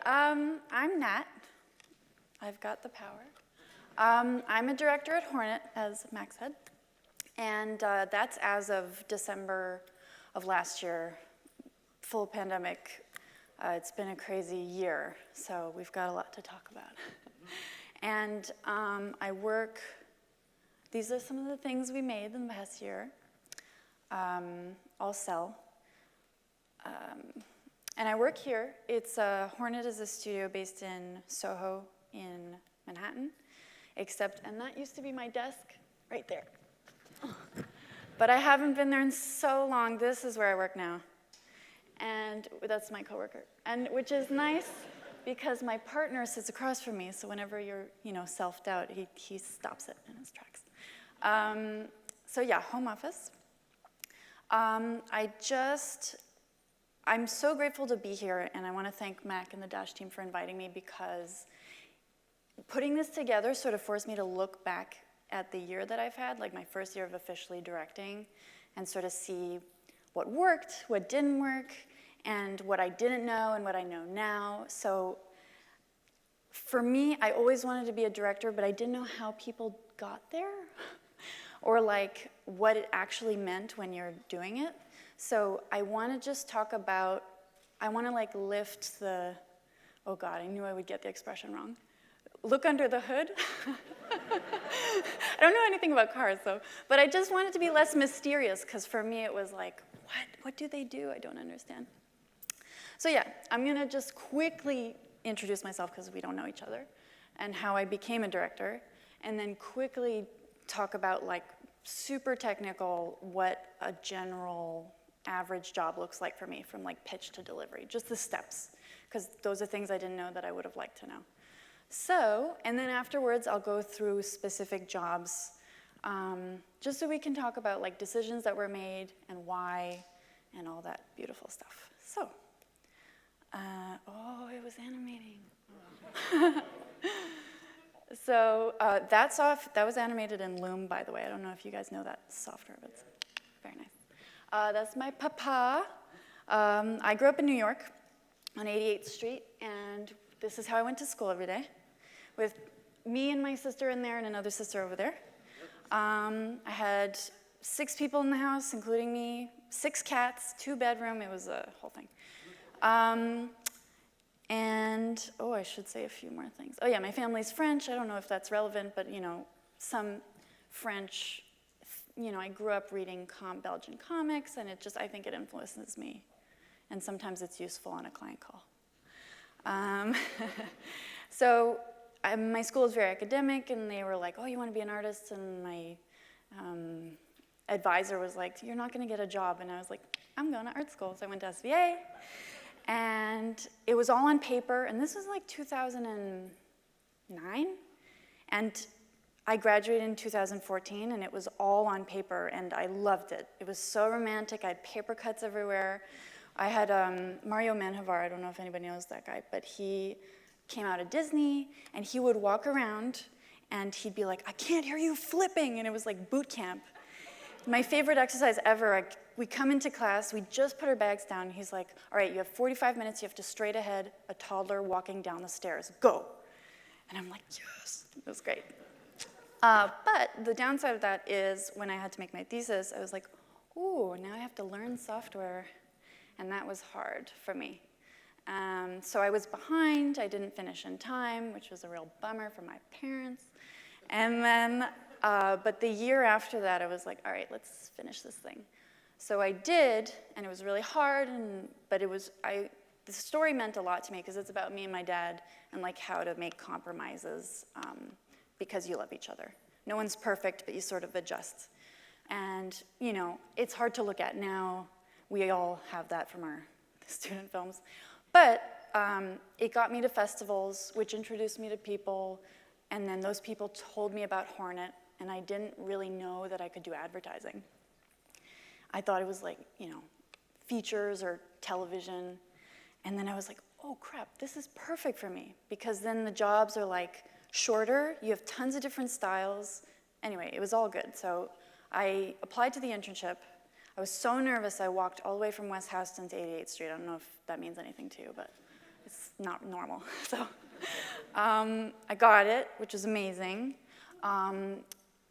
I'm Nat. I've got the power. I'm a director at Hornet, as Max said, and that's as of December of last year, full pandemic. It's been a crazy year, so we've got a lot to talk about. And I work, these are some of the things we made in the past year. I'll sell. And I work here. Hornet is a studio based in Soho in Manhattan, and that used to be my desk right there. But I haven't been there in so long. This is where I work now. And that's my coworker. And which is nice because my partner sits across from me, so whenever you're, self-doubt, he stops it in his tracks. So yeah, home office. I'm so grateful to be here, and I want to thank Mac and the Dash team for inviting me, because putting this together sort of forced me to look back at the year that I've had, like my first year of officially directing, and sort of see what worked, what didn't work, and what I didn't know and what I know now. So for me, I always wanted to be a director, but I didn't know how people got there or like what it actually meant when you're doing it. So I want to just talk about, I want to like lift the, oh God, I knew I would get the expression wrong. Look under the hood. I don't know anything about cars, though. But I just wanted to be less mysterious, because for me it was like, what do they do? I don't understand. So yeah, I'm going to just quickly introduce myself, because we don't know each other, and how I became a director, and then quickly talk about like super technical what a general average job looks like for me, from like pitch to delivery, just the steps, because those are things I didn't know that I would have liked to know. So, and then afterwards I'll go through specific jobs, just so we can talk about like decisions that were made and why and all that beautiful stuff. So, oh, it was animating. So that was animated in Loom, by the way. I don't know if you guys know that software, but it's very nice. That's my papa. I grew up in New York on 88th Street, and this is how I went to school every day, with me and my sister in there and another sister over there. I had 6 people in the house, including me, 6 cats, 2-bedroom. It was a whole thing. And, I should say a few more things. Oh yeah, my family's French. I don't know if that's relevant, but some French, I grew up reading Belgian comics, and I think it influences me. And sometimes it's useful on a client call. So my school is very academic, and they were like, oh, you want to be an artist? And my advisor was like, you're not going to get a job. And I was like, I'm going to art school. So I went to SVA. And it was all on paper, and this was like 2009, and I graduated in 2014, and it was all on paper, and I loved it. It was so romantic. I had paper cuts everywhere. I had Mario Manhavar, I don't know if anybody knows that guy, but he came out of Disney, and he would walk around, and he'd be like, I can't hear you flipping, and it was like boot camp. My favorite exercise ever, we come into class, we just put our bags down, he's like, all right, you have 45 minutes, you have to straight ahead, a toddler walking down the stairs, go. And I'm like, yes, it was great. But the downside of that is when I had to make my thesis, I was like, ooh, now I have to learn software, and that was hard for me. So I was behind, I didn't finish in time, which was a real bummer for my parents. And then, but the year after that, I was like, all right, let's finish this thing. So I did, and it was really hard, but the story meant a lot to me, because it's about me and my dad, and like how to make compromises, because you love each other. No one's perfect, but you sort of adjust. And, it's hard to look at now. We all have that from our student films. But it got me to festivals, which introduced me to people, and then those people told me about Hornet, and I didn't really know that I could do advertising. I thought it was like, features or television, and then I was like, oh crap, this is perfect for me, because then the jobs are like shorter, you have tons of different styles. Anyway, it was all good. So I applied to the internship. I was so nervous, I walked all the way from West Houston to 88th Street. I don't know if that means anything to you, but was not normal. So I got it, which was amazing.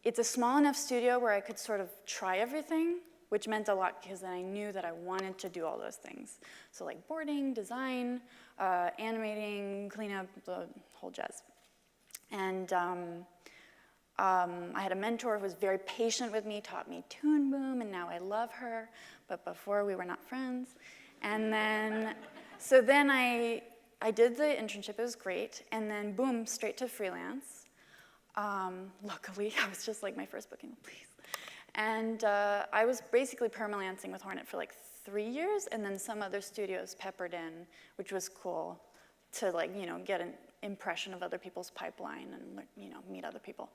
It's a small enough studio where I could sort of try everything, which meant a lot because then I knew that I wanted to do all those things. So like boarding, design, animating, cleanup, the whole jazz. And I had a mentor who was very patient with me, taught me Toon Boom, and now I love her, but before we were not friends. And then, so then I did the internship, it was great, and then boom, straight to freelance. Luckily, I was just like my first booking, please. And I was basically permalancing with Hornet for like 3 years, and then some other studios peppered in, which was cool to like, you know, get an impression of other people's pipeline and, you know, meet other people.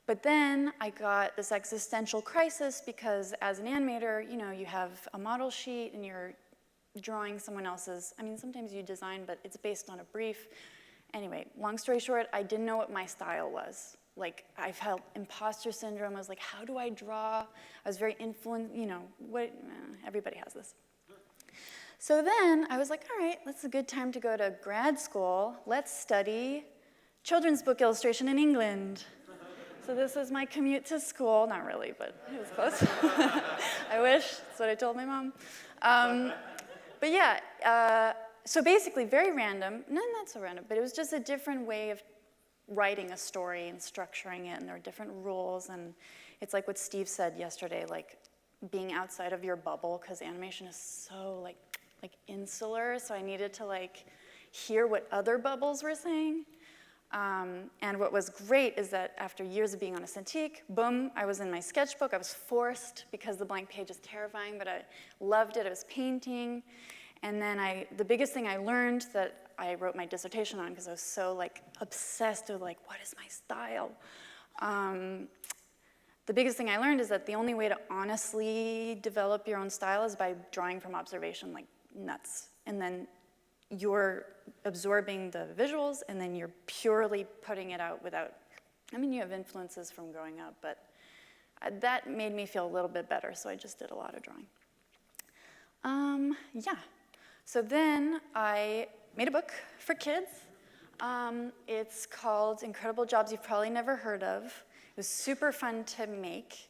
But then I got this existential crisis because as an animator, you know, you have a model sheet and you're drawing someone else's, I mean, sometimes you design, but it's based on a brief. Anyway, long story short, I didn't know what my style was. Like, I felt imposter syndrome. I was like, how do I draw? I was very influenced, you know, everybody has this. So then I was like, all right, that's a good time to go to grad school. Let's study children's book illustration in England. So this was my commute to school. Not really, but it was close. I wish. That's what I told my mom. But yeah, so basically very random. No, not so random, but it was just a different way of writing a story and structuring it, and there were different rules. And it's like what Steve said yesterday, like being outside of your bubble, because animation is so like insular, so I needed to like hear what other bubbles were saying. And what was great is that after years of being on a Cintiq, boom, I was in my sketchbook. I was forced because the blank page is terrifying, but I loved it. I was painting. And then the biggest thing I learned that I wrote my dissertation on, because I was so like obsessed with like, what is my style? The biggest thing I learned is that the only way to honestly develop your own style is by drawing from observation like nuts. And then you're absorbing the visuals, and then you're purely putting it out without, I mean, you have influences from growing up, but that made me feel a little bit better, so I just did a lot of drawing. Yeah, so then I made a book for kids. It's called Incredible Jobs You've Probably Never Heard of. It was super fun to make.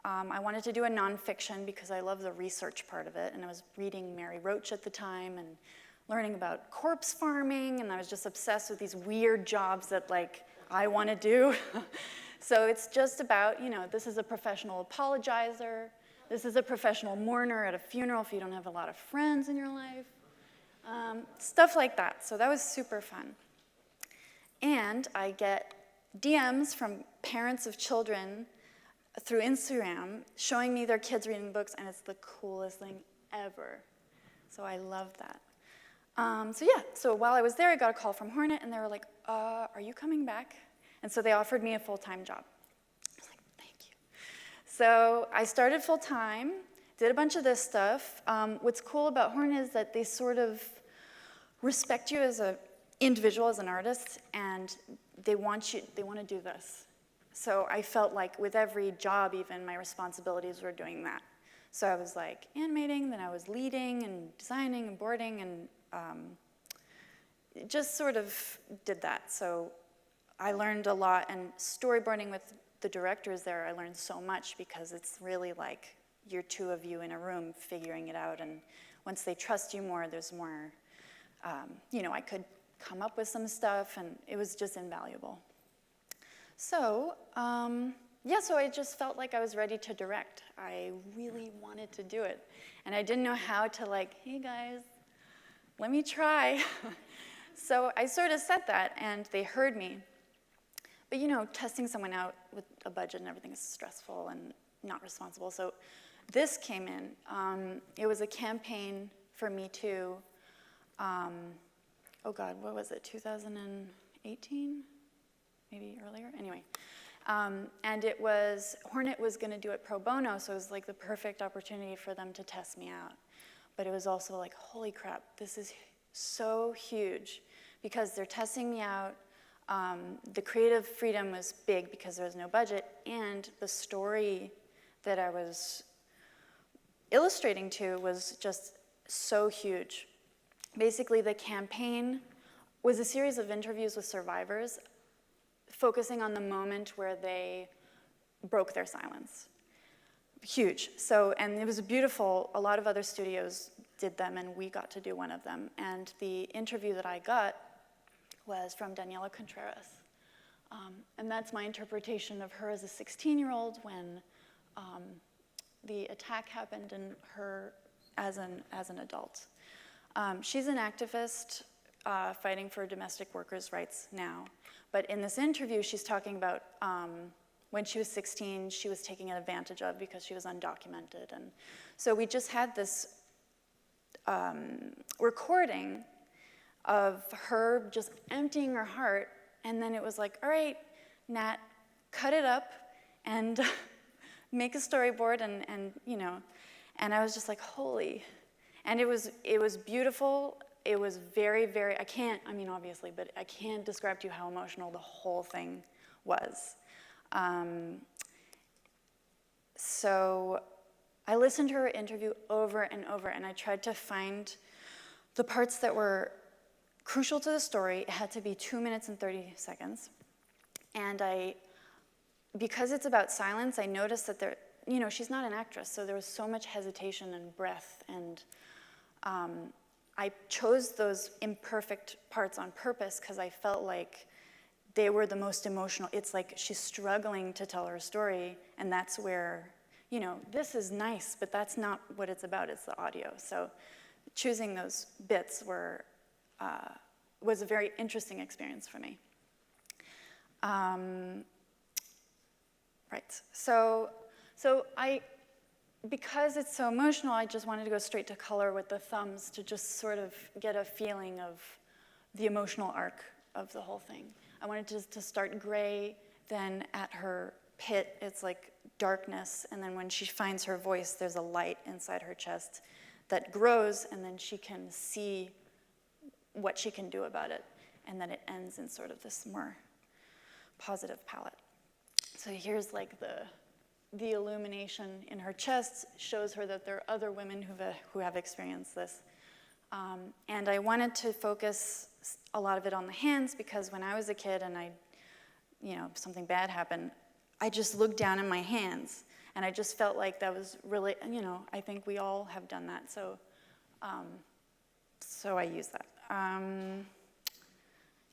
I wanted to do a nonfiction because I love the research part of it, and I was reading Mary Roach at the time and learning about corpse farming, and I was just obsessed with these weird jobs that like I want to do. So it's just about, you know, this is a professional apologizer, this is a professional mourner at a funeral if you don't have a lot of friends in your life, stuff like that. So that was super fun. And I get DMs from parents of children through Instagram showing me their kids reading books, and it's the coolest thing ever. So I love that. So yeah, so while I was there, I got a call from Hornet, and they were like, are you coming back? And so they offered me a full-time job. I was like, thank you. So I started full-time, did a bunch of this stuff. What's cool about Hornet is that they sort of respect you as an individual, as an artist, and they want to do this. So I felt like with every job, even, my responsibilities were doing that. So I was like animating, then I was leading and designing and boarding, and just sort of did that. So I learned a lot, and storyboarding with the directors there, I learned so much because it's really like you're two of you in a room figuring it out, and once they trust you more, there's more, you know, I could come up with some stuff, and it was just invaluable. So, yeah, so I just felt like I was ready to direct. I really wanted to do it, and I didn't know how to like, hey guys, let me try. So I sort of said that, and they heard me. But you know, testing someone out with a budget and everything is stressful and not responsible. So this came in. It was a campaign for Me Too. Oh God, what was it, 2018? Maybe earlier? Anyway. And it was, Hornet was gonna do it pro bono, so it was like the perfect opportunity for them to test me out. But it was also like, holy crap, this is so huge because they're testing me out. The creative freedom was big because there was no budget, and the story that I was illustrating to was just so huge. basically the campaign was a series of interviews with survivors focusing on the moment where they broke their silence. Huge. So, and it was beautiful. A lot of other studios did them, and we got to do one of them. And the interview that I got was from Daniela Contreras. And that's my interpretation of her as a 16-year-old when the attack happened, and her as an adult. She's an activist fighting for domestic workers' rights now. But in this interview, she's talking about when she was 16, she was taken advantage of because she was undocumented. And so we just had this recording of her just emptying her heart, and then it was like, all right, Nat, cut it up and make a storyboard, and you know, and I was just like, holy. And it was beautiful. It was very, very, obviously, but I can't describe to you how emotional the whole thing was. So I listened to her interview over and over, and I tried to find the parts that were crucial to the story. It had to be 2 minutes and 30 seconds. And because it's about silence, I noticed that she's not an actress, so there was so much hesitation and breath, and I chose those imperfect parts on purpose because I felt like they were the most emotional. It's like she's struggling to tell her story, and that's where, this is nice, but that's not what it's about, it's the audio. So choosing those bits was a very interesting experience for me. Right, so because it's so emotional, I just wanted to go straight to color with the thumbs to just sort of get a feeling of the emotional arc of the whole thing. I wanted to start gray, then at her pit, it's like darkness, and then when she finds her voice, there's a light inside her chest that grows, and then she can see what she can do about it, and then it ends in sort of this more positive palette. So here's like the illumination in her chest shows her that there are other women who have experienced this. And I wanted to focus a lot of it on the hands because when I was a kid and something bad happened, I just looked down in my hands, and I just felt like that was really, I think we all have done that. So I use that.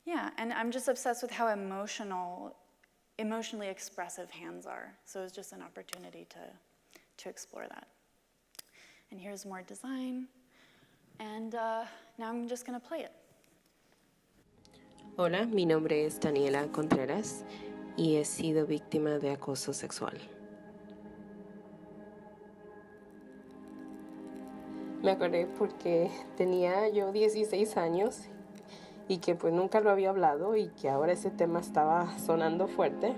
Yeah, and I'm just obsessed with how emotionally expressive hands are. So it was just an opportunity to explore that. And here's more design. And now I'm just going to play it. Hola, mi nombre es Daniela Contreras y he sido víctima de acoso sexual. Me acordé porque tenía yo 16 años y que pues nunca lo había hablado y que ahora ese tema estaba sonando fuerte.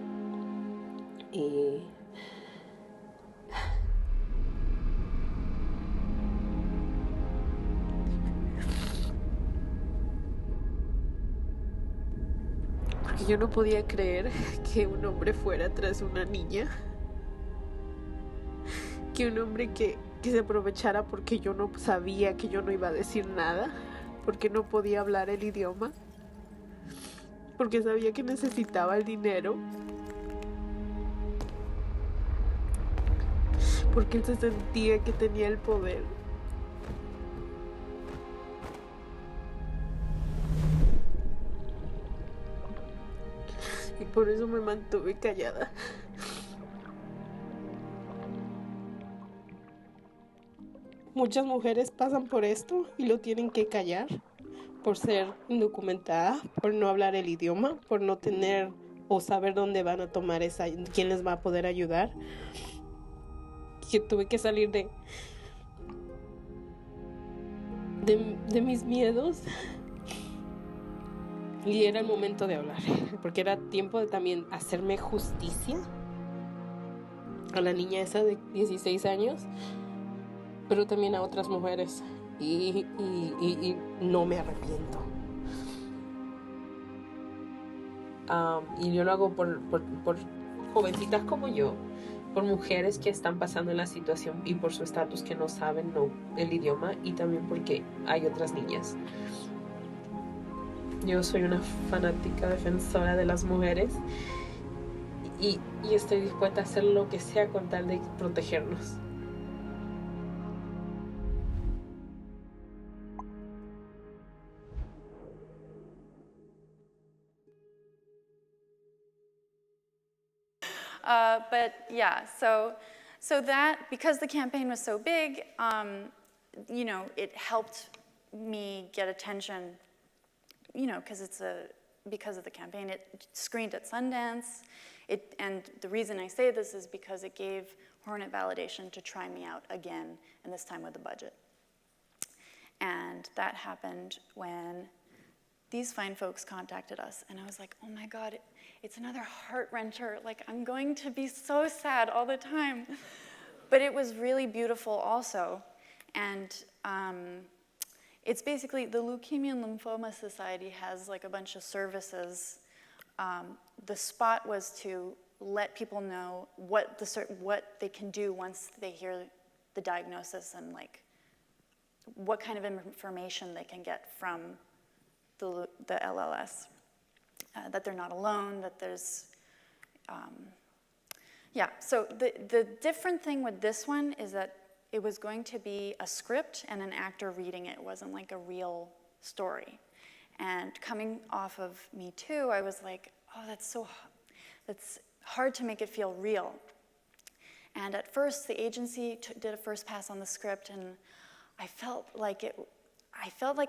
Y porque yo no podía creer que un hombre fuera tras una niña, que un hombre que se aprovechara porque yo no sabía, que yo no iba a decir nada, porque no podía hablar el idioma, porque sabía que necesitaba el dinero, porque él se sentía que tenía el poder. Y por eso me mantuve callada. Muchas mujeres pasan por esto y lo tienen que callar por ser indocumentada, por no hablar el idioma, por no tener o saber dónde van a tomar quién les va a poder ayudar. Que tuve que salir de mis miedos y era el momento de hablar, porque era tiempo de también hacerme justicia a la niña esa de 16 años, pero también a otras mujeres y no me arrepiento. Y yo lo hago por jovencitas como yo, por mujeres que están pasando en la situación y por su estatus que no saben el idioma, y también porque hay otras niñas. Yo soy una fanática defensora de las mujeres y estoy dispuesta a hacer lo que sea con tal de protegernos. But yeah, so that, because the campaign was so big, you know, it helped me get attention, you know, because of the campaign. It screened at Sundance, and the reason I say this is because it gave Hornet validation to try me out again, and this time with a budget. And that happened when these fine folks contacted us, and I was like, oh my God, it's another heart-wrencher. Like, I'm going to be so sad all the time. But it was really beautiful also. And it's basically, the Leukemia and Lymphoma Society has like a bunch of services. The spot was to let people know what they can do once they hear the diagnosis, and like what kind of information they can get from the LLS, that they're not alone, that there's, yeah. So the different thing with this one is that it was going to be a script and an actor reading it. It wasn't like a real story. And coming off of Me Too, I was like, oh, that's hard to make it feel real. And at first, the agency did a first pass on the script, and I felt like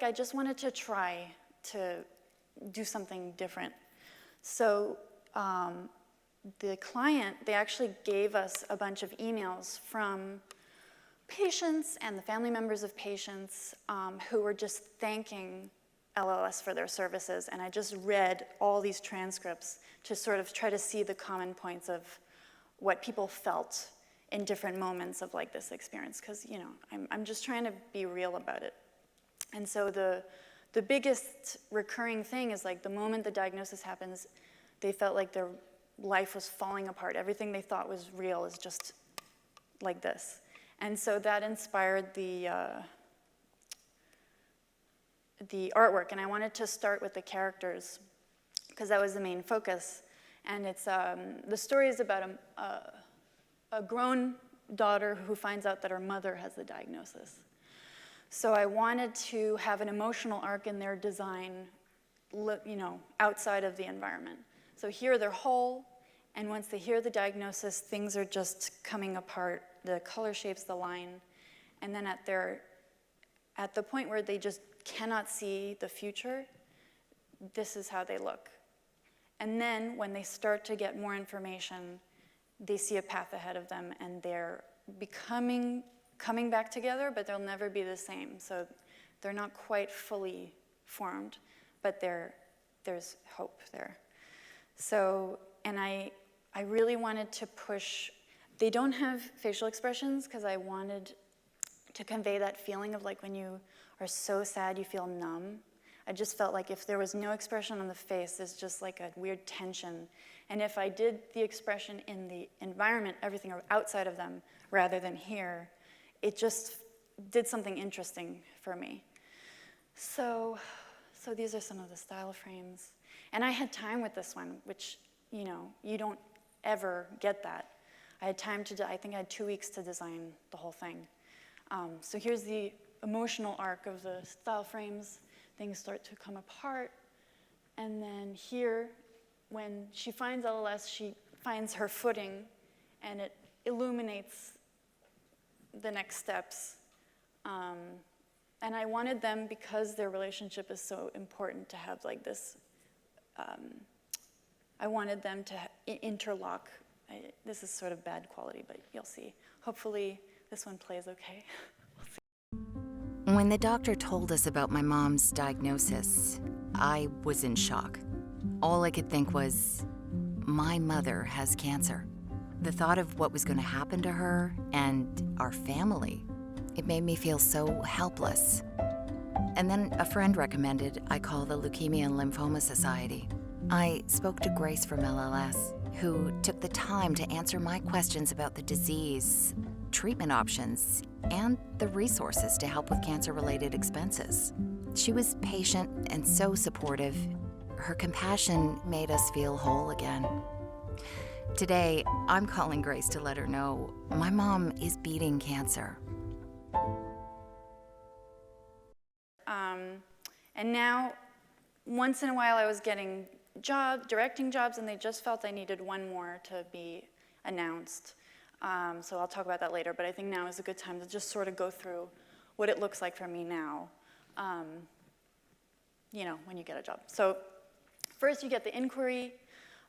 I just wanted to try to do something different. So the client, they actually gave us a bunch of emails from patients and the family members of patients who were just thanking LLS for their services, and I just read all these transcripts to sort of try to see the common points of what people felt in different moments of like this experience, because you know, I'm just trying to be real about it. And so the biggest recurring thing is like the moment the diagnosis happens, they felt like their life was falling apart. Everything they thought was real is just like this. And so that inspired the artwork, and I wanted to start with the characters because that was the main focus. And it's the story is about a grown daughter who finds out that her mother has the diagnosis. So I wanted to have an emotional arc in their design, you know, outside of the environment. So here they're whole, and once they hear the diagnosis, things are just coming apart. The color shapes the line, and then at the point where they just cannot see the future, this is how they look. And then when they start to get more information, they see a path ahead of them, and they're coming back together, but they'll never be the same. So they're not quite fully formed, but there's hope there. So, and I really wanted to push, they don't have facial expressions because I wanted to convey that feeling of like when you are so sad you feel numb. I just felt like if there was no expression on the face, there's just like a weird tension. And if I did the expression in the environment, everything outside of them, rather than here, it just did something interesting for me. So these are some of the style frames. And I had time with this one, which, you know, you don't ever get that. I had time I think I had 2 weeks to design the whole thing. So here's the emotional arc of the style frames. Things start to come apart. And then here, when she finds LLS, she finds her footing, and it illuminates the next steps. And I wanted them, because their relationship is so important, to have like this, I wanted them to interlock. This is sort of bad quality, but you'll see. Hopefully this one plays okay. When the doctor told us about my mom's diagnosis, I was in shock. All I could think was, my mother has cancer. The thought of what was going to happen to her and our family, it made me feel so helpless. And then a friend recommended I call the Leukemia and Lymphoma Society. I spoke to Grace from LLS, who took the time to answer my questions about the disease, treatment options, and the resources to help with cancer-related expenses. She was patient and so supportive. Her compassion made us feel whole again. Today, I'm calling Grace to let her know my mom is beating cancer. And now, once in a while, I was getting directing jobs, and they just felt I needed one more to be announced. So I'll talk about that later, but I think now is a good time to just sort of go through what it looks like for me now, you know, when you get a job. So first, you get the inquiry.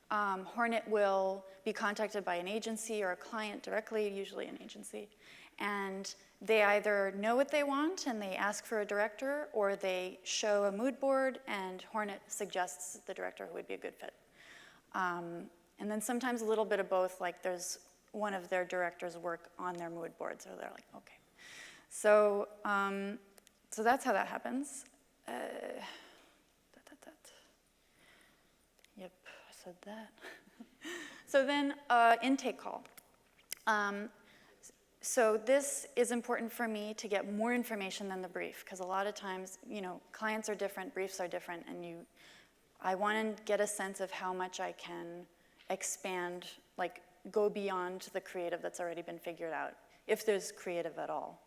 Hornet will be contacted by an agency or a client directly, usually an agency, and they either know what they want and they ask for a director, or they show a mood board and Hornet suggests the director who would be a good fit. And then sometimes a little bit of both, like there's one of their directors work on their mood board, so they're like, okay. So, so that's how that happens. Yep, I said that. So then, intake call. So this is important for me to get more information than the brief, because a lot of times, you know, clients are different, briefs are different, and I want to get a sense of how much I can expand, like go beyond the creative that's already been figured out, if there's creative at all.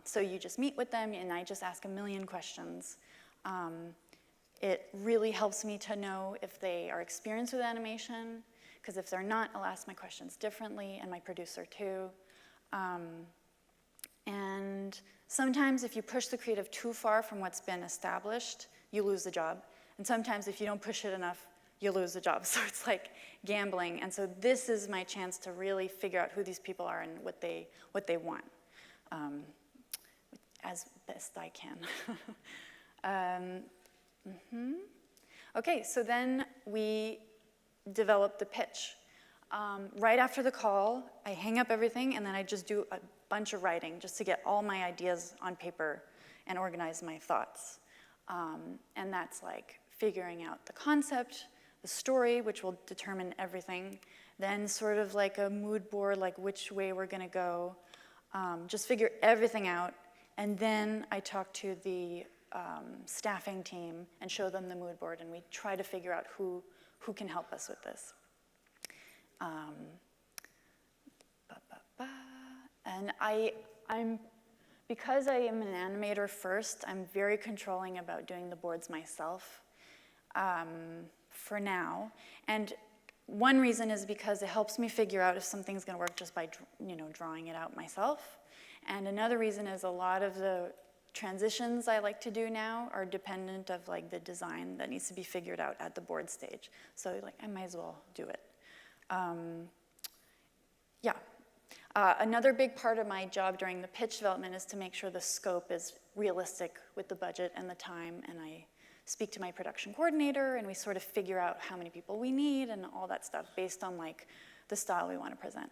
So you just meet with them, and I just ask a million questions. It really helps me to know if they are experienced with animation, because if they're not, I'll ask my questions differently, and my producer too. And sometimes if you push the creative too far from what's been established, you lose the job. And sometimes if you don't push it enough, you lose the job. So it's like gambling. And so this is my chance to really figure out who these people are and what they want, as best I can. Okay, so then we develop the pitch. Right after the call, I hang up everything, and then I just do a bunch of writing just to get all my ideas on paper and organize my thoughts. And that's like figuring out the concept, the story, which will determine everything, then sort of like a mood board, like which way we're gonna go, just figure everything out, and then I talk to the staffing team and show them the mood board, and we try to figure out who can help us with this. And because I am an animator first, I'm very controlling about doing the boards myself for now. And one reason is because it helps me figure out if something's gonna work just by drawing it out myself. And another reason is a lot of the transitions I like to do now are dependent of like the design that needs to be figured out at the board stage. So like I might as well do it. Another big part of my job during the pitch development is to make sure the scope is realistic with the budget and the time, and I speak to my production coordinator, and we sort of figure out how many people we need and all that stuff based on like the style we want to present.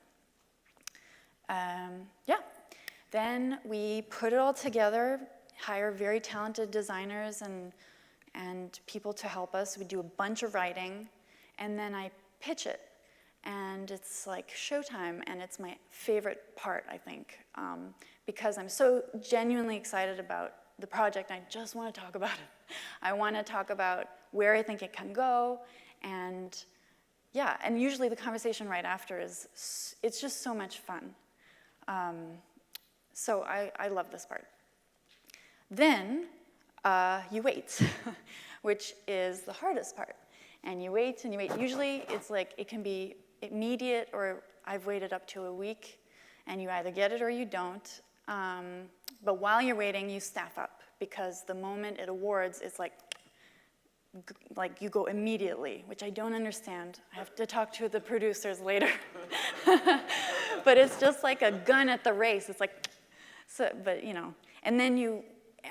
Then we put it all together, hire very talented designers and people to help us. We do a bunch of writing, and then I pitch it. And it's like showtime, and it's my favorite part, I think, because I'm so genuinely excited about the project. I just want to talk about it. I want to talk about where I think it can go, and yeah, and usually the conversation right after it's just so much fun. So I love this part. Then you wait, which is the hardest part. And you wait and you wait. Usually it's like it can be immediate, or I've waited up to a week, and you either get it or you don't. But while you're waiting, you staff up, because the moment it awards, it's like you go immediately, which I don't understand. I have to talk to the producers later. But it's just like a gun at the race. It's like, so, but and then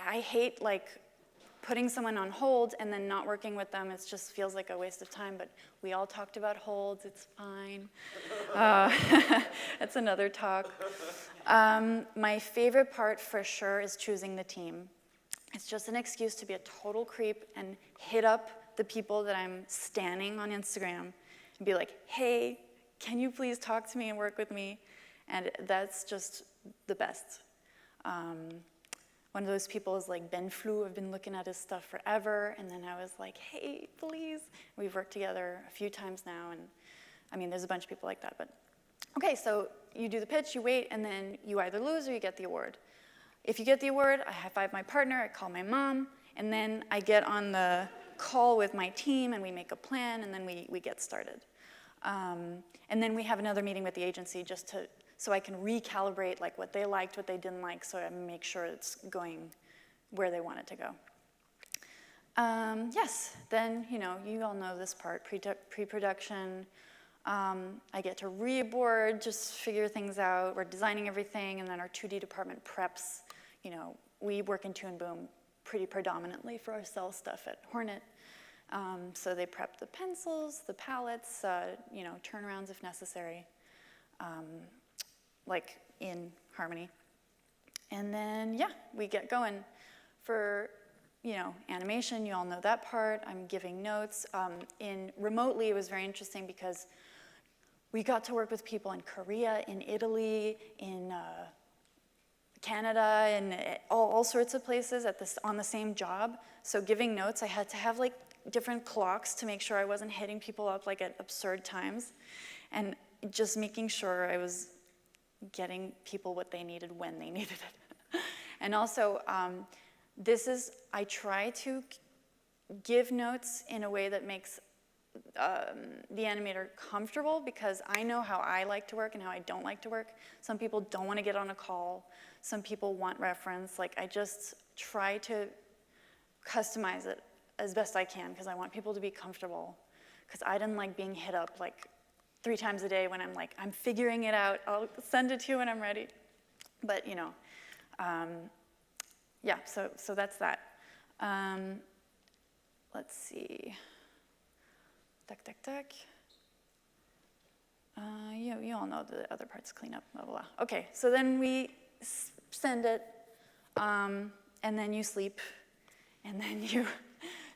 I hate like putting someone on hold and then not working with them. It just feels like a waste of time, but we all talked about holds, it's fine. That's another talk. My favorite part for sure is choosing the team. It's just an excuse to be a total creep and hit up the people that I'm stanning on Instagram and be like, hey, can you please talk to me and work with me? And that's just the best. One of those people is like Ben Flu. I've been looking at his stuff forever, and then I was like, hey, please. We've worked together a few times now, and I mean, there's a bunch of people like that, but okay, so you do the pitch, you wait, and then you either lose or you get the award. If you get the award, I high-five my partner, I call my mom, and then I get on the call with my team, and we make a plan, and then we get started. And then we have another meeting with the agency just so I can recalibrate like what they liked, what they didn't like, so I make sure it's going where they want it to go. Yes, then, you all know this part, pre-production. I get to re-board, just figure things out. We're designing everything, and then our 2D department preps. We work in Toon Boom pretty predominantly for our cell stuff at Hornet. So they prep the pencils, the palettes, turnarounds if necessary, like in Harmony. And then, yeah, we get going. For, animation, you all know that part. I'm giving notes. Remotely, it was very interesting because we got to work with people in Korea, in Italy, in Canada, and all sorts of places on the same job. So giving notes, I had to have like different clocks to make sure I wasn't hitting people up like at absurd times, and just making sure I was getting people what they needed when they needed it. And also, I try to give notes in a way that makes the animator comfortable, because I know how I like to work and how I don't like to work. Some people don't want to get on a call. Some people want reference. Like, I just try to customize it as best I can, because I want people to be comfortable. Because I didn't like being hit up like 3 times a day when I'm like, I'm figuring it out. I'll send it to you when I'm ready. But, yeah, so that's that. Let's see. You all know the other parts, clean up, blah, blah, blah. Okay, so then we send it, and then you sleep, and then you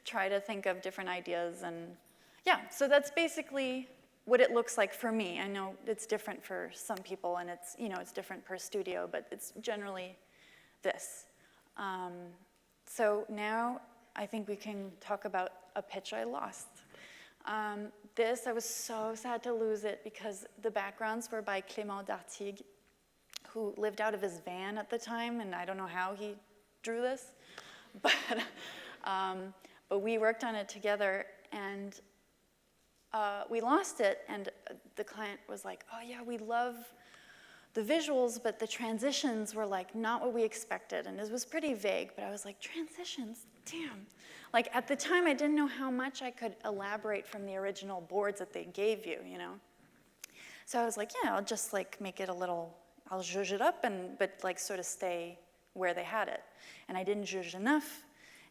try to think of different ideas, and yeah, so that's basically what it looks like for me. I know it's different for some people, and it's, it's different per studio, but it's generally this. So now I think we can talk about a pitch I lost. I was so sad to lose it because the backgrounds were by Clément Dartigue, who lived out of his van at the time, and I don't know how he drew this, but we worked on it together, and we lost it, and the client was like, oh yeah, we love the visuals, but the transitions were like not what we expected, and it was pretty vague, but I was like, transitions, damn. Like at the time, I didn't know how much I could elaborate from the original boards that they gave you, So I was like, yeah, I'll just like make it a little, I'll zhuzh it up, but like sort of stay where they had it. And I didn't zhuzh enough,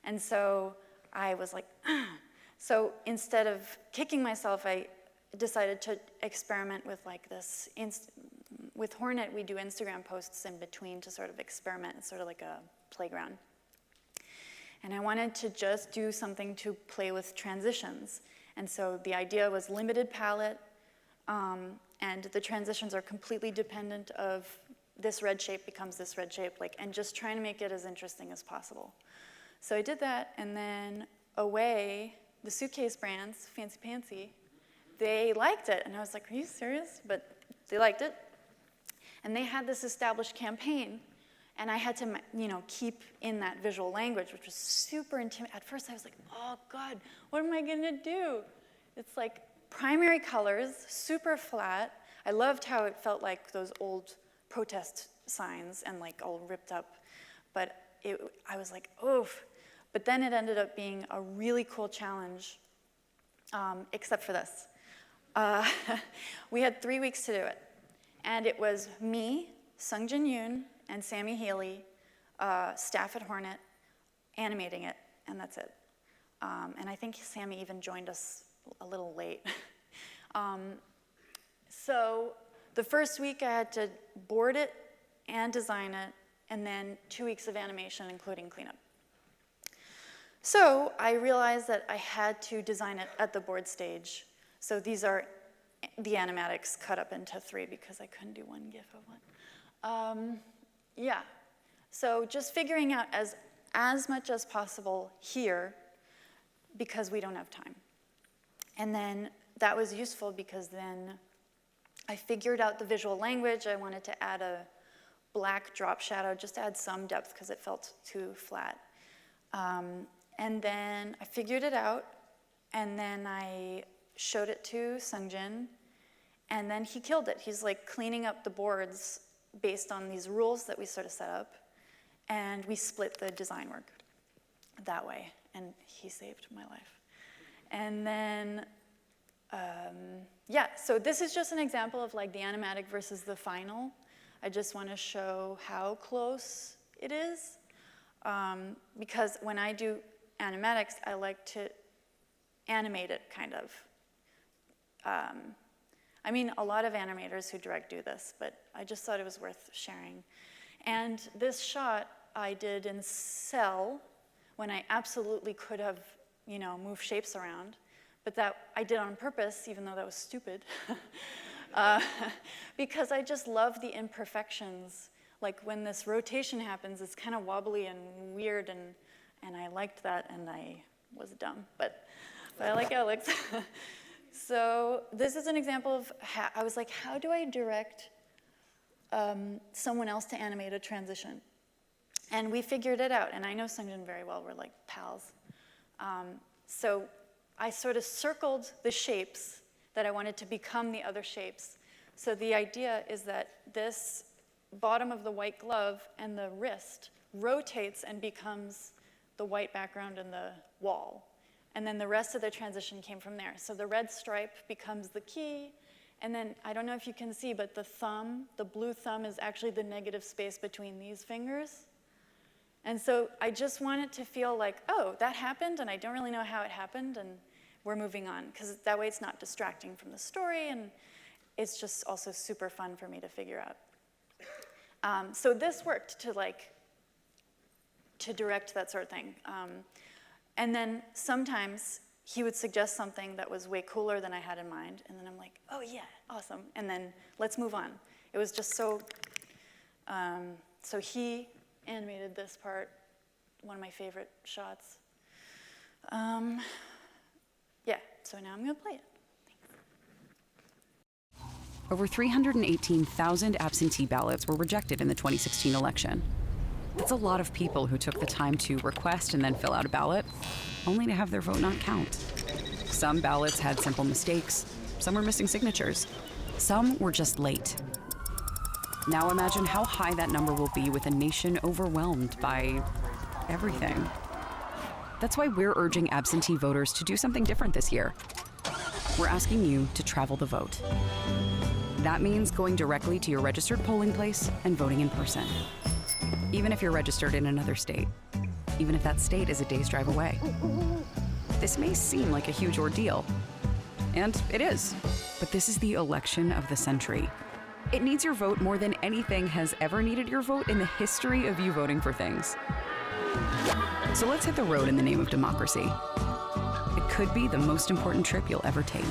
and so I was like, ah. So instead of kicking myself, I decided to experiment with like this. With Hornet, we do Instagram posts in between to sort of experiment. It's sort of like a playground. And I wanted to just do something to play with transitions. And so the idea was limited palette, and the transitions are completely dependent of this red shape becomes this red shape, and just trying to make it as interesting as possible. So I did that, and then Away, the suitcase brands, Fancy Pantsy, they liked it. And I was like, are you serious? But they liked it. And they had this established campaign, and I had to, keep in that visual language, which was super intimidating. At first, I was like, oh, God, what am I going to do? It's like primary colors, super flat. I loved how it felt like those old protest signs and, all ripped up. But I was like, oof. But then it ended up being a really cool challenge, except for this. We had 3 weeks to do it. And it was me, Sung Jin Yoon, and Sammy Healy, staff at Hornet, animating it, and that's it. And I think Sammy even joined us a little late. So the first week I had to board it and design it, and then 2 weeks of animation, including cleanup. So I realized that I had to design it at the board stage. So these are the animatics cut up into 3 because I couldn't do one GIF of one. Yeah, so just figuring out as much as possible here because we don't have time. And then that was useful because then I figured out the visual language. I wanted to add a black drop shadow, just to add some depth because it felt too flat. And then I figured it out, and then I showed it to Sungjin, and then he killed it. He's like cleaning up the boards based on these rules that we sort of set up, and we split the design work that way, and he saved my life. And then, yeah, so this is just an example of like the animatic versus the final. I just want to show how close it is, because when I do animatics, I like to animate it, kind of. I mean, a lot of animators who direct do this, but I just thought it was worth sharing. And this shot I did in cell when I absolutely could have, you know, moved shapes around, but that I did on purpose, even though that was stupid, because I just love the imperfections. Like when this rotation happens, it's kind of wobbly and weird, and I liked that, and I was dumb, but I like how it looks. So this is an example of how, I was like, how do I direct someone else to animate a transition? And we figured it out, and I know Sungjin very well, we're like pals. So I sort of circled the shapes that I wanted to become the other shapes. So the idea is that this bottom of the white glove and the wrist rotates and becomes the white background and the wall. And then the rest of the transition came from there. So the red stripe becomes the key, and then I don't know if you can see, but the thumb, the blue thumb, is actually the negative space between these fingers. And so I just want it to feel like, oh, that happened, and I don't really know how it happened, and we're moving on, because that way it's not distracting from the story, and it's just also super fun for me to figure out. So this worked to direct that sort of thing. And then sometimes he would suggest something that was way cooler than I had in mind, and then I'm like, oh yeah, awesome, and then let's move on. It was just so, so he animated this part, one of my favorite shots. Yeah, so now I'm gonna play it. Over 318,000 absentee ballots were rejected in the 2016 election. That's a lot of people who took the time to request and then fill out a ballot, only to have their vote not count. Some ballots had simple mistakes, some were missing signatures, some were just late. Now imagine how high that number will be with a nation overwhelmed by everything. That's why we're urging absentee voters to do something different this year. We're asking you to travel the vote. That means going directly to your registered polling place and voting in person. Even if you're registered in another state, even if that state is a day's drive away. This may seem like a huge ordeal, and it is, but this is the election of the century. It needs your vote more than anything has ever needed your vote in the history of you voting for things. So let's hit the road in the name of democracy. It could be the most important trip you'll ever take.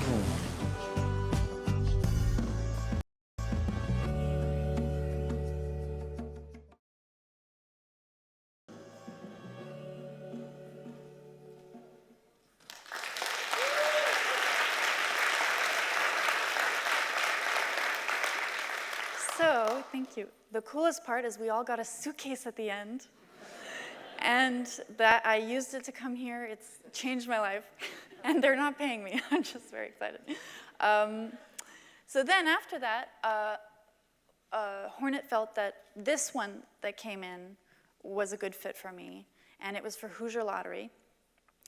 So, thank you. The coolest part is we all got a suitcase at the end. And that I used it to come here. It's changed my life. And they're not paying me. I'm just very excited. So then after that, Hornet felt that this one that came in was a good fit for me. And it was for Hoosier Lottery.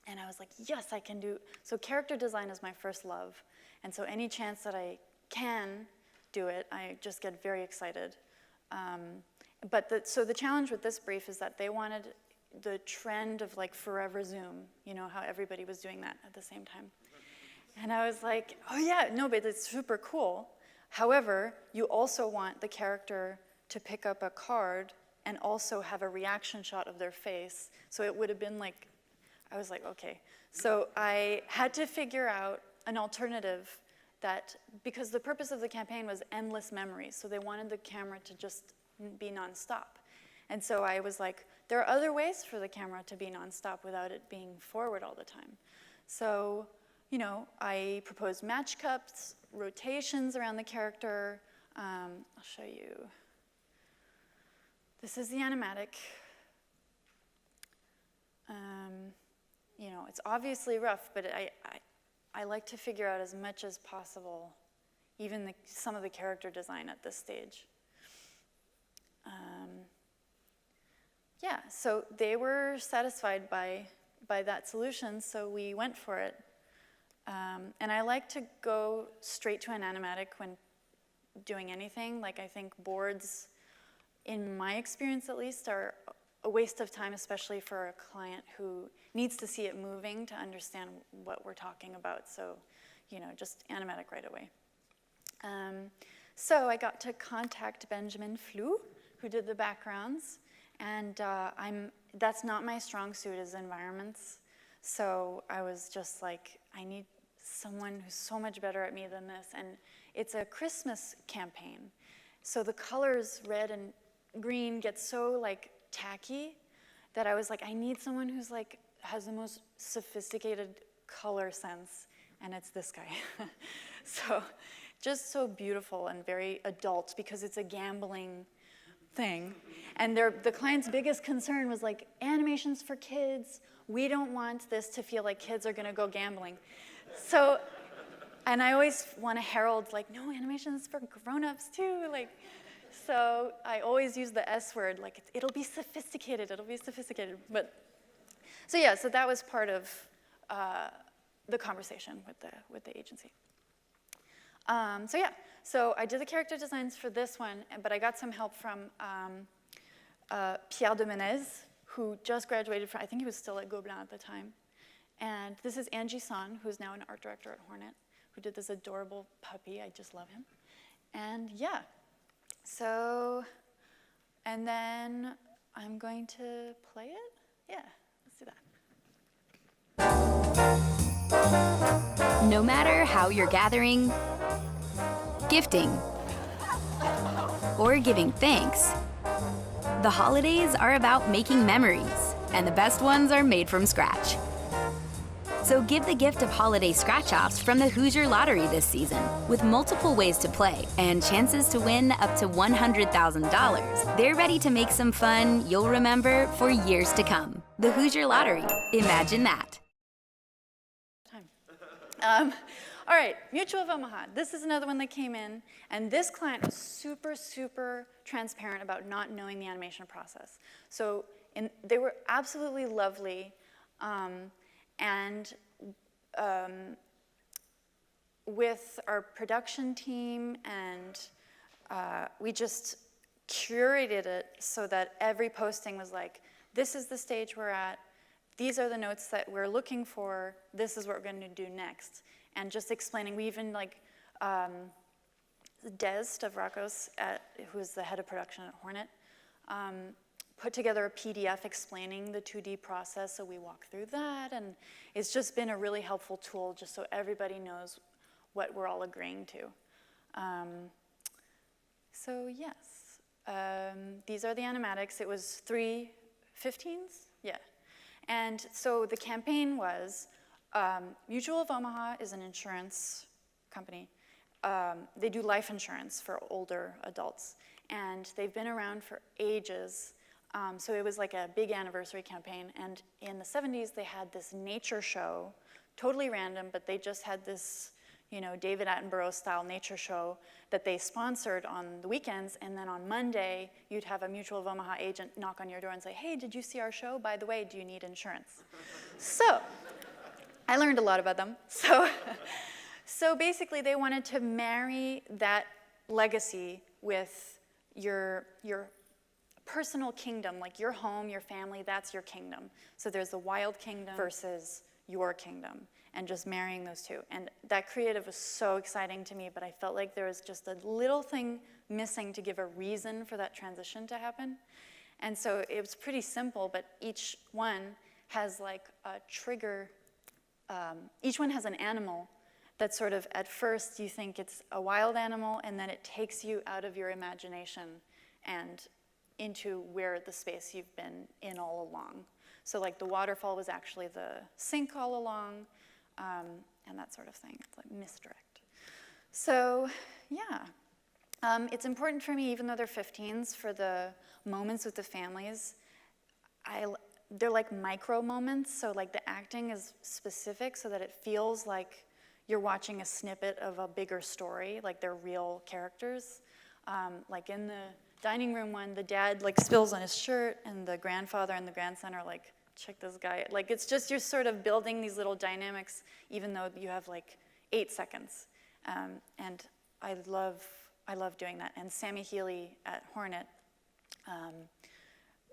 And I was like, yes, I can do. So character design is my first love. And so any chance that I can do it, I just get very excited. So the challenge with this brief is that they wanted the trend of like forever zoom, you know, how everybody was doing that at the same time. And I was like, oh yeah, no, but it's super cool. However, you also want the character to pick up a card and also have a reaction shot of their face. So it would have been like, I was like, okay. So I had to figure out an alternative that, because the purpose of the campaign was endless memories, so they wanted the camera to just be nonstop. And so I was like, there are other ways for the camera to be nonstop without it being forward all the time. So, you know, I proposed match cuts, rotations around the character. I'll show you. This is the animatic. You know, it's obviously rough, but I like to figure out as much as possible, even some of the character design at this stage. Yeah, so they were satisfied by that solution, so we went for it. And I like to go straight to an animatic when doing anything. Like, I think boards, in my experience at least, are a waste of time, especially for a client who needs to see it moving to understand what we're talking about. So, you know, just animatic right away. So I got to contact Benjamin Flou, who did the backgrounds. And that's not my strong suit, is environments. So I was just like, I need someone who's so much better at me than this. And it's a Christmas campaign. So the colors, red and green, get so like tacky that I was like, I need someone who's like, has the most sophisticated color sense. And it's this guy. So just so beautiful and very adult, because it's a gambling thing. And the client's biggest concern was like, animations for kids. We don't want this to feel like kids are gonna go gambling. So, and I always want to herald like, no, animations for grown-ups too. Like, so I always use the S word, like it'll be sophisticated, it'll be sophisticated. But, so yeah, so that was part of the conversation with the agency. So yeah, so I did the character designs for this one, but I got some help from Pierre de Menez, who just graduated from, I think he was still at Gobelin at the time. And this is Angie Son, who's now an art director at Hornet, who did this adorable puppy. I just love him. And yeah, so, and then I'm going to play it. Yeah, let's do that. No matter how you're gathering, gifting, or giving thanks, the holidays are about making memories, and the best ones are made from scratch. So give the gift of holiday scratch-offs from the Hoosier Lottery this season, with multiple ways to play and chances to win up to $100,000. They're ready to make some fun you'll remember for years to come. The Hoosier Lottery. Imagine that. All right, Mutual of Omaha. This is another one that came in, and this client was super, super transparent about not knowing the animation process. So they were absolutely lovely, and with our production team, and we just curated it so that every posting was like, this is the stage we're at, these are the notes that we're looking for, this is what we're going to do next. And just explaining, we even like, Des Stavrakos, who's the head of production at Hornet, put together a PDF explaining the 2D process, so we walk through that, and it's just been a really helpful tool just so everybody knows what we're all agreeing to. So yes, these are the animatics. It was 3 15s, yeah. And so the campaign was, Mutual of Omaha is an insurance company. They do life insurance for older adults, and they've been around for ages. So it was like a big anniversary campaign, and in the 70s they had this nature show, totally random, but they just had this, you know, David Attenborough style nature show that they sponsored on the weekends, and then on Monday you'd have a Mutual of Omaha agent knock on your door and say, hey, did you see our show? By the way, do you need insurance? So I learned a lot about them. So basically they wanted to marry that legacy with your personal kingdom, like your home, your family, that's your kingdom. So there's the wild kingdom versus your kingdom, and just marrying those two. And that creative was so exciting to me, but I felt like there was just a little thing missing to give a reason for that transition to happen. And so it was pretty simple, but each one has like a trigger. Each one has an animal that sort of, at first, you think it's a wild animal, and then it takes you out of your imagination and into where the space you've been in all along. So like the waterfall was actually the sink all along, and that sort of thing. It's like misdirect. So yeah, it's important for me, even though they're 15s, for the moments with the families, they're like micro moments, so like the acting is specific so that it feels like you're watching a snippet of a bigger story, like they're real characters. Like in the dining room one, the dad like spills on his shirt, and the grandfather and the grandson are like, check this guy. Like it's just, you're sort of building these little dynamics, even though you have like 8 seconds. And I love doing that. And Sammy Healy at Hornet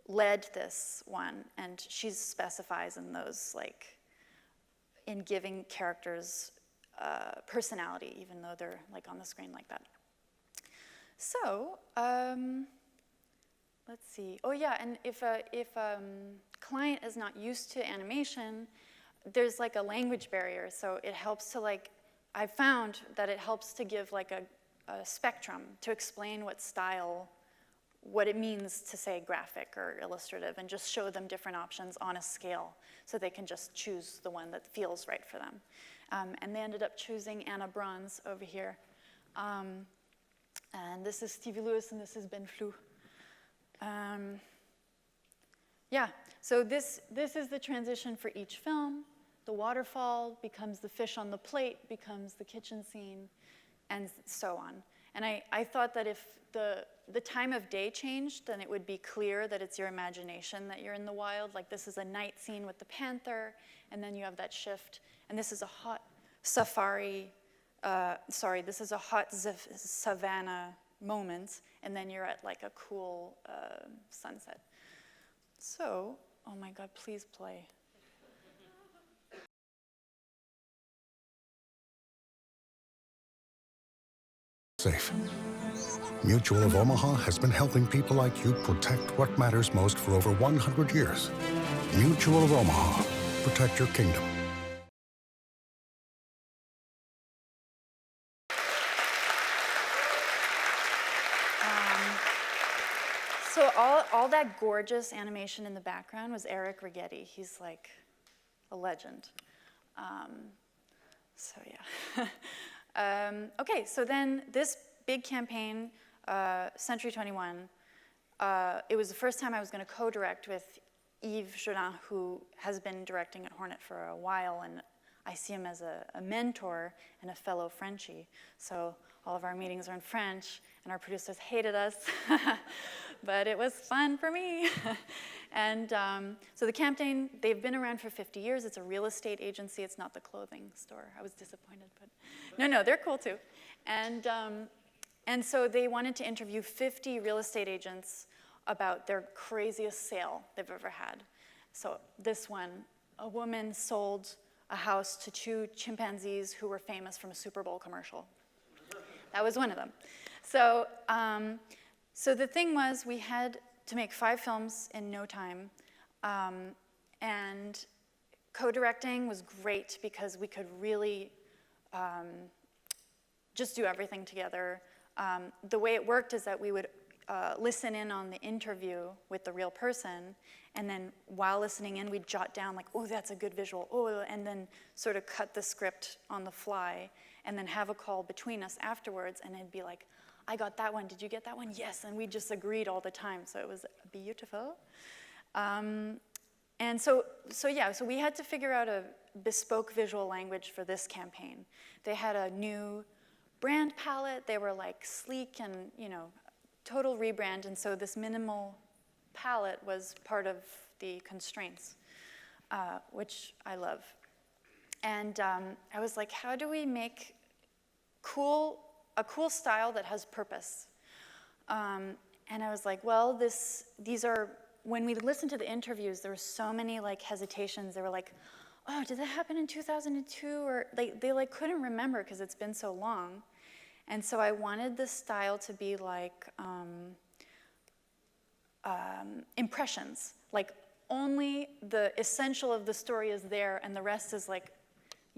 led this one, and she specifies in those, like, in giving characters personality, even though they're like on the screen like that. So, let's see. Oh yeah, and if a client is not used to animation, there's like a language barrier, so it helps to like, I found that it helps to give like a spectrum to explain what style, what it means to say graphic or illustrative, and just show them different options on a scale so they can just choose the one that feels right for them. And they ended up choosing Anna Bronze over here. And this is Stevie Lewis, and this is Ben Flou. Yeah, so this is the transition for each film. The waterfall becomes the fish on the plate, becomes the kitchen scene, and so on. And I thought that if the time of day changed, then it would be clear that it's your imagination that you're in the wild. Like this is a night scene with the panther, and then you have that shift. And this is a hot safari, this is a hot savanna moment, and then you're at like a cool sunset. So, oh my God, please play. Safe. Mutual of Omaha has been helping people like you protect what matters most for over 100 years. Mutual of Omaha. Protect your kingdom. So all that gorgeous animation in the background was Eric Righetti. He's like a legend. So yeah. Okay, so then this big campaign, Century 21, it was the first time I was going to co-direct with Yves Jourdain, who has been directing at Hornet for a while, and I see him as a mentor and a fellow Frenchie. So all of our meetings are in French, and our producers hated us, but it was fun for me. And so the campaign, they've been around for 50 years. It's a real estate agency. It's not the clothing store. I was disappointed, but no, they're cool too. And so they wanted to interview 50 real estate agents about their craziest sale they've ever had. So this one, a woman sold a house to 2 chimpanzees who were famous from a Super Bowl commercial. That was one of them. So, so the thing was, we had to make 5 films in no time, and co-directing was great because we could really just do everything together. The way it worked is that we would listen in on the interview with the real person, and then while listening in, we'd jot down like, oh, that's a good visual, oh, and then sort of cut the script on the fly, and then have a call between us afterwards, and it'd be like, I got that one, did you get that one? Yes, and we just agreed all the time, so it was beautiful. And so we had to figure out a bespoke visual language for this campaign. They had a new brand palette, they were like sleek and, you know, total rebrand, and so this minimal palette was part of the constraints, which I love. And I was like, how do we make a cool style that has purpose? And I was like, well, these are, when we listened to the interviews, there were so many like hesitations. They were like, oh, did that happen in 2002? Or they like couldn't remember because it's been so long. And so I wanted this style to be like impressions. Like only the essential of the story is there, and the rest is like,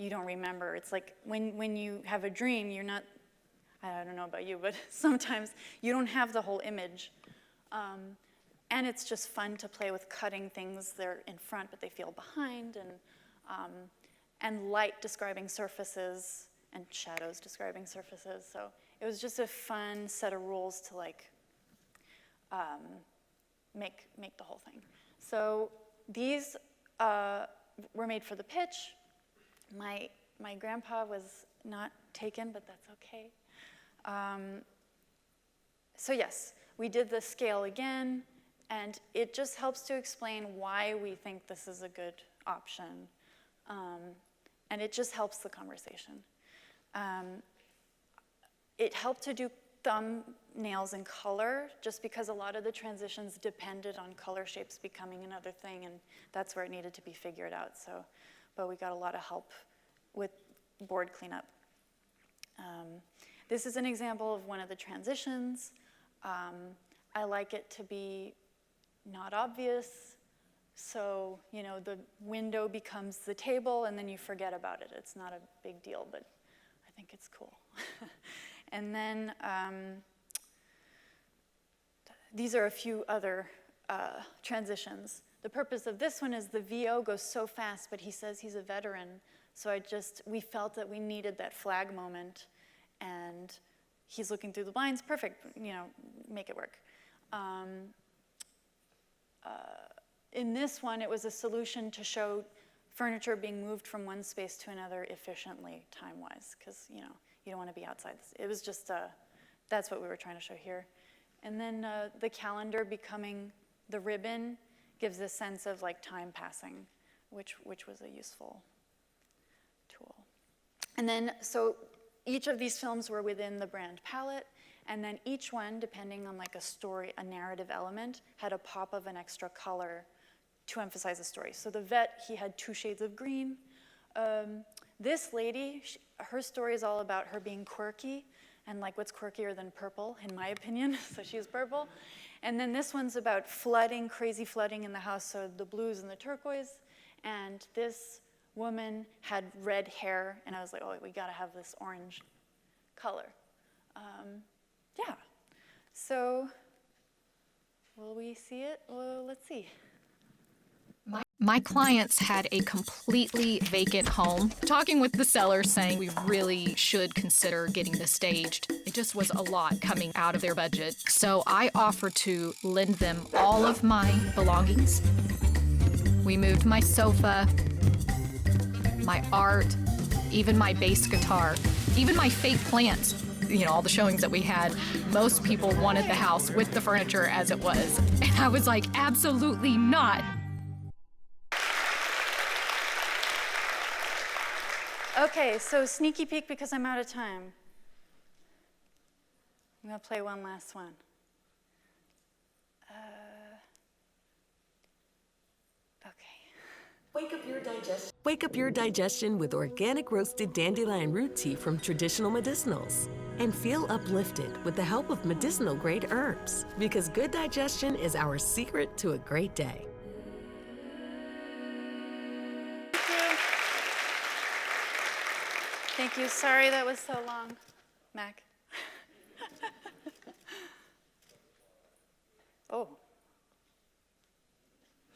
you don't remember. It's like when you have a dream, you're not, I don't know about you, but sometimes you don't have the whole image. And it's just fun to play with cutting things. They're in front, but they feel behind, and light describing surfaces and shadows describing surfaces. So it was just a fun set of rules to like make the whole thing. So these were made for the pitch. My grandpa was not taken, but that's okay. So yes, we did the scale again, and it just helps to explain why we think this is a good option. And it just helps the conversation. It helped to do thumbnails in color, just because a lot of the transitions depended on color shapes becoming another thing, and that's where it needed to be figured out. So, but we got a lot of help with board cleanup. This is an example of one of the transitions. I like it to be not obvious. So, you know, the window becomes the table, and then you forget about it. It's not a big deal, but I think it's cool. And then these are a few other transitions. The purpose of this one is the VO goes so fast, but he says he's a veteran. So we felt that we needed that flag moment, and he's looking through the blinds, perfect, you know, make it work. In this one, it was a solution to show furniture being moved from one space to another efficiently, time-wise, because, you know, you don't want to be outside. It was just, that's what we were trying to show here. And then the calendar becoming the ribbon gives a sense of like time passing, which was a useful tool. And then, so each of these films were within the brand palette, and then each one, depending on like a story, a narrative element, had a pop of an extra color to emphasize the story. So the vet, he had 2 shades of green. This lady, her story is all about her being quirky, and like what's quirkier than purple, in my opinion, so she's purple. And then this one's about flooding, crazy flooding in the house, so the blues and the turquoise. And this woman had red hair, and I was like, oh, we gotta have this orange color. Yeah, so will we see it? Well, let's see. My clients had a completely vacant home. Talking with the seller saying we really should consider getting this staged. It just was a lot coming out of their budget. So I offered to lend them all of my belongings. We moved my sofa, my art, even my bass guitar, even my fake plants. You know, all the showings that we had, most people wanted the house with the furniture as it was. And I was like, absolutely not. Okay, so sneaky peek because I'm out of time. I'm gonna play one last one. Wake up your digestion with organic roasted dandelion root tea from Traditional Medicinals. And feel uplifted with the help of medicinal grade herbs. Because good digestion is our secret to a great day. Thank you. Sorry that was so long, Mac. Oh.